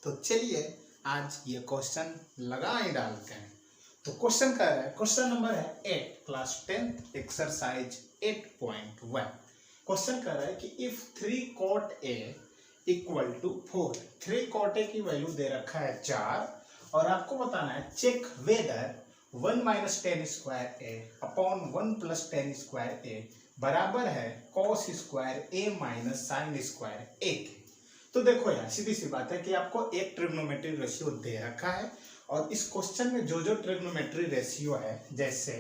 तो चलिए आज ये क्वेश्चन लगाए डालते हैं। तो क्वेश्चन कह रहा है, क्वेश्चन नंबर है 8 क्लास 10 एक्सरसाइज 8.1। क्वेश्चन कह रहा है कि if 3 cot A equal to 4, 3 cot A की वैल्यू दे रखा है 4 और आपको बताना है check whether 1 minus tan square A upon 1 plus tan square A बराबर है cos square A minus sine square A के। तो देखो यार सीधी सी बात है कि आपको एक ट्रिग्नोमेट्री रेशियो दे रखा है और इस क्वेश्चन में जो जो ट्रिग्नोमेट्री रेशियो है, जैसे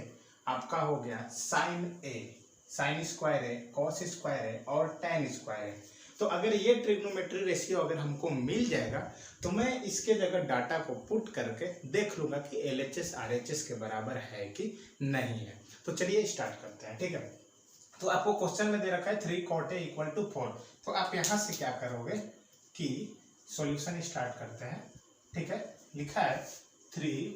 आपका हो गया साइन ए, साइन स्क्वायर है, कॉस स्क्वायर है और टेन स्क्वायर है। तो अगर ये ट्रिग्नोमेट्री रेशियो अगर हमको मिल जाएगा तो मैं इसके जगह डाटा को पुट करके देख लूंगा कि LHS RHS के बराबर है कि नहीं है। तो चलिए स्टार्ट करते हैं, ठीक है। तो आपको क्वेश्चन में दे रखा है 3 cot A इक्वल टू 4। तो आप यहाँ से क्या करोगे कि सॉल्यूशन स्टार्ट करते हैं, ठीक है। लिखा है 3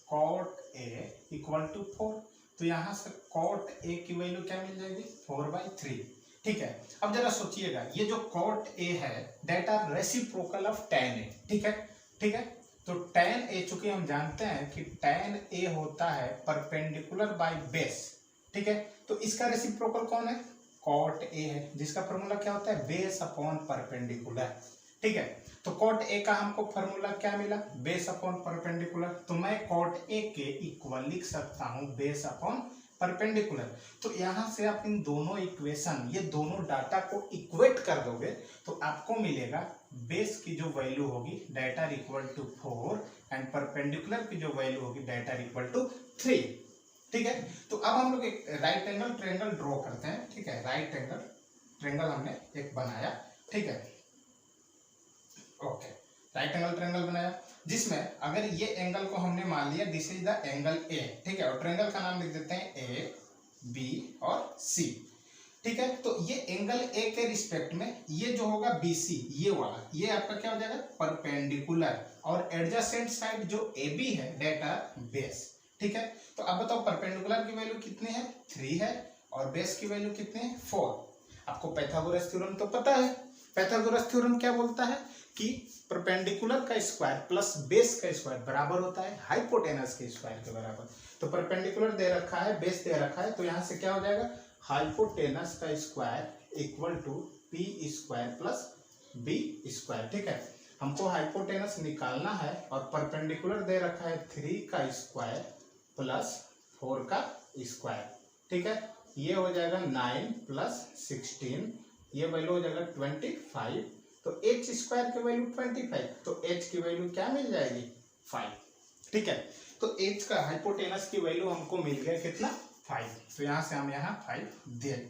cot A इक्वल टू 4। तो यहाँ से cot A की वैल्यू क्या मिल जाएगी 4/3, ठीक है। अब जरा सोचिएगा, ये जो cot A है that are reciprocal of tan A, ठीक है, ठीक है। तो tan A चूंकि हम जानते हैं कि tan A होता है परपेंडिकुलर बाय बेस, ठीक है। तो इसका रेसिप्रोकल कौन है, cot A है, जिसका फॉर्मूला क्या होता है बेस अपॉन परपेंडिकुलर, ठीक है। तो cot A का हमको फॉर्मूला क्या मिला, बेस अपॉन परपेंडिकुलर। तो मैं cot A के इक्वल लिख सकता हूं बेस अपॉन परपेंडिकुलर। तो यहां से आप इन दोनों इक्वेशन, ये दोनों डाटा को इक्वेट कर दोगे तो आपको मिलेगा बेस की जो वैल्यू होगी that are equal to 4 and perpendicular की जो वैल्यू होगी दैट आर इक्वल टू 3, ठीक है। तो अब हम लोग एक राइट एंगल ट्रायंगल ड्रॉ करते हैं, ठीक है। राइट एंगल ट्रायंगल हमने एक बनाया, ठीक है, ओके। राइट एंगल ट्रायंगल बनाया जिसमें अगर ये एंगल को हमने मान लिया this is the angle A, ठीक है, और ट्रायंगल का नाम लिख देते हैं ए बी और सी, ठीक है। तो ये एंगल ए के रिस्पेक्ट में ये जो होगा BC, ये वाला, ये आपका क्या हो जाएगा परपेंडिकुलर, और एडजेसेंट साइड जो AB है दैट आर बेस, ठीक है। तो अब बताओ परपेंडिकुलर की वैल्यू कितनी है 3 है और बेस की वैल्यू कितनी है 4। आपको पाइथागोरस थ्योरम तो पता है, पाइथागोरस थ्योरम क्या बोलता है कि परपेंडिकुलर का स्क्वायर प्लस बेस का स्क्वायर बराबर होता है हाइपोटेनस के स्क्वायर के बराबर। तो परपेंडिकुलर दे रखा है, बेस दे रखा है, तो यहाँ से क्या हो जाएगा हाइपोटेनस का square equal to P square plus B square, ठीक है। हमको हाइपोटेनस निकालना है और परपेंडिकुलर दे रखा है 3 का स्क्वायर प्लस 4 का स्क्वायर, ठीक है। ये हो जाएगा 9 प्लस 16, ये वैल्यू हो जाएगा 25। तो h स्क्वायर की वैल्यू 25, तो h की वैल्यू क्या मिल जाएगी 5, ठीक है। तो h का हाइपोटेनस की वैल्यू हमको मिल गया कितना 5। तो यहाँ से हम यहाँ 5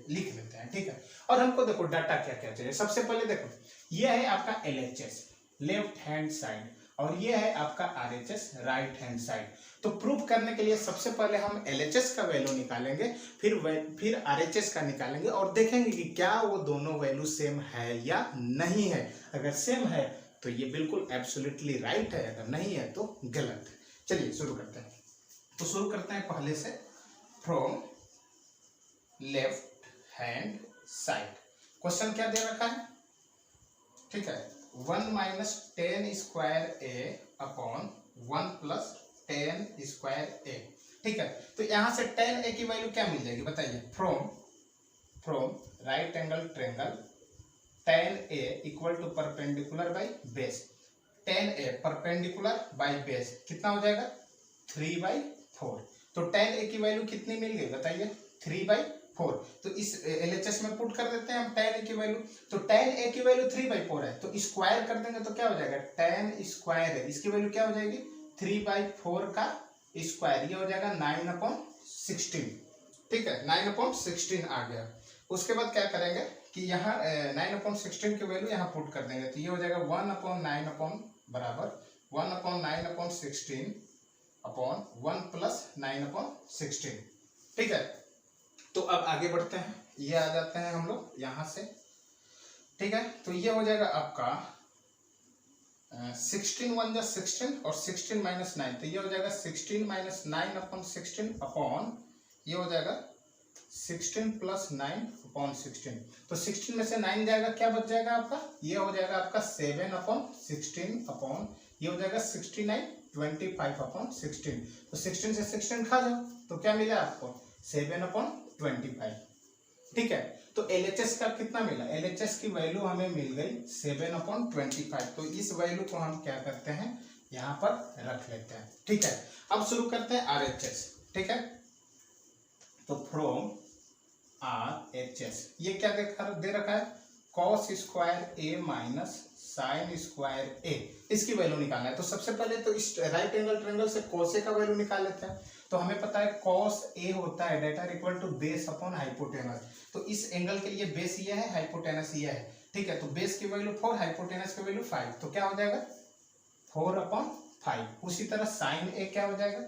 लिख लेते हैं, ठीक है। और हमको देखो डाटा क्या क्या चाहिए। सबसे पहले देखो ये है आपका LHS लेफ्ट हैंड साइड और ये है आपका RHS राइट हैंड साइड। तो प्रूव करने के लिए सबसे पहले हम LHS का वैल्यू निकालेंगे, फिर RHS का निकालेंगे और देखेंगे कि क्या वो दोनों वैल्यू सेम है या नहीं है। अगर सेम है तो ये बिल्कुल एब्सोल्युटली राइट है, अगर नहीं है तो गलत है। चलिए शुरू करते हैं। तो शुरू करते हैं पहले से from left hand side. Question क्या दे रखा है, ठीक है, 1 minus tan square A upon 1 plus tan square ए, ठीक है। तो यहां से टेन ए की वैल्यू क्या मिल जाएगी बताइए, from right angle triangle tan A equal to perpendicular by base. Tan A perpendicular by base कितना हो जाएगा 3/4। तो टेन ए की वैल्यू कितनी मिल गई बताइए 3/4। तो इस LHS में पुट कर देते हैं हम टेन ए की वैल्यू। तो टेन ए की वैल्यू 3/4 है, तो स्क्वायर कर देंगे तो क्या हो जाएगा टेन स्क्वायर है, इसकी वैल्यू क्या हो जाएगी 3/4 का स्क्वायर, ये हो जाएगा 9/16, ठीक है। 9/16 आ गया। उसके बाद क्या करेंगे कि यहाँ 9/16 की वैल्यू यहाँ पुट कर देंगे, तो ये हो जाएगा 1/9 बराबर 1/9/16 अपॉन 1 प्लस 9/16, ठीक है। तो अब आगे बढ़ते हैं, ये आ जाते हैं हम लोग यहाँ से, ठीक है। तो ये हो जाएगा आपका 16 1 जा 16 और 16 माइनस 9, तो ये हो जाएगा 16 माइनस 9/16 अपॉन ये हो जाएगा 16 प्लस 9/16। तो 16 में से 9 जाएगा, क्या बच जाएगा आपका, ये हो जाएगा आपका 7/16 अपॉन, ये हो जाएगा 69, 25/16। तो 16 से 16 खा जाओ, तो क्या मिला आपको 7/25। ठीक है, तो LHS का कितना मिला, LHS की वैल्यू हमें मिल गई 7/25। तो इस वैल्यू को हम क्या करते हैं, यहाँ पर रख लेते हैं। ठीक है, अब शुरू करते हैं RHS। ठीक है, तो फ्रॉम RHS ये क्या दे रखा है, cos square A minus sine square A, इसकी वैल्यू निकालना है। तो सबसे पहले तो इस राइट एंगल ट्रायंगल से cos A का वैल्यू निकाल लेते हैं। तो हमें पता है cos A होता है data equal to base upon hypotenuse. तो इस एंगल के लिए बेस ये है, हाइपोटेनस ये है। ठीक है, तो बेस की वैल्यू 4, हाइपोटेनस की वैल्यू 5, तो क्या हो जाएगा 4/5। उसी तरह साइन A क्या हो जाएगा,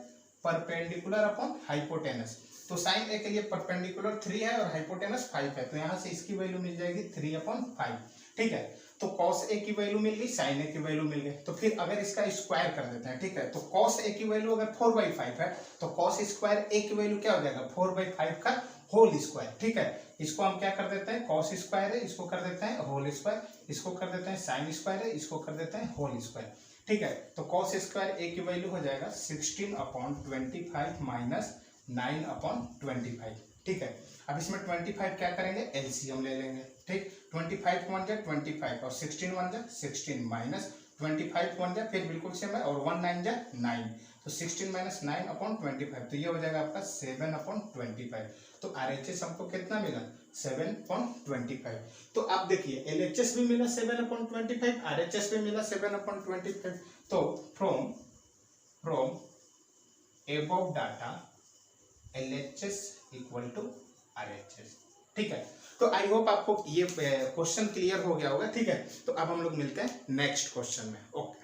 परपेंडिकुलर अपॉन हाइपोटेनस। तो साइन A के लिए परपेंडिकुलर 3 है और हाइपोटेनस 5 है, तो यहाँ से इसकी वैल्यू मिल जाएगी 3/5। ठीक है, तो cos A की वैल्यू मिल गई, sin A की वैल्यू मिल गई। तो फिर अगर इसका स्क्वायर कर देते हैं, ठीक है, तो cos A की वैल्यू अगर 4/5 है तो cos स्क्वायर A की वैल्यू क्या हो जाएगा 4/5 का होल स्क्वायर। ठीक है, इसको हम क्या कर देते हैं, cos स्क्वायर है, इसको कर देते हैं होल स्क्वायर, इसको कर देते हैं sin स्क्वायर है, इसको कर देते हैं होल स्क्वायर। ठीक है, तो cos स्क्वायर A की वैल्यू हो जाएगा 16/25 माइनस 9/25। ठीक है, अब इसमें 25 क्या करेंगे, एलसीएम ले लेंगे। ठीक, 25 1 जा 25 और 16 1 जा 16 माइनस 25 1 जा फिर बिल्कुल सेम है और 1 9 जा 9, तो 16 माइनस 9/25, तो ये हो जाएगा आपका 7/25। तो RHS हमको कितना मिला 7/25। तो आप देखिए LHS भी मिला 7/25, RHS भी मिला 7/25। तो from above data LHS equal to RHS। ठीक है, तो आई होप आपको ये क्वेश्चन क्लियर हो गया होगा। ठीक है, तो अब हम लोग मिलते हैं नेक्स्ट क्वेश्चन में। ओके।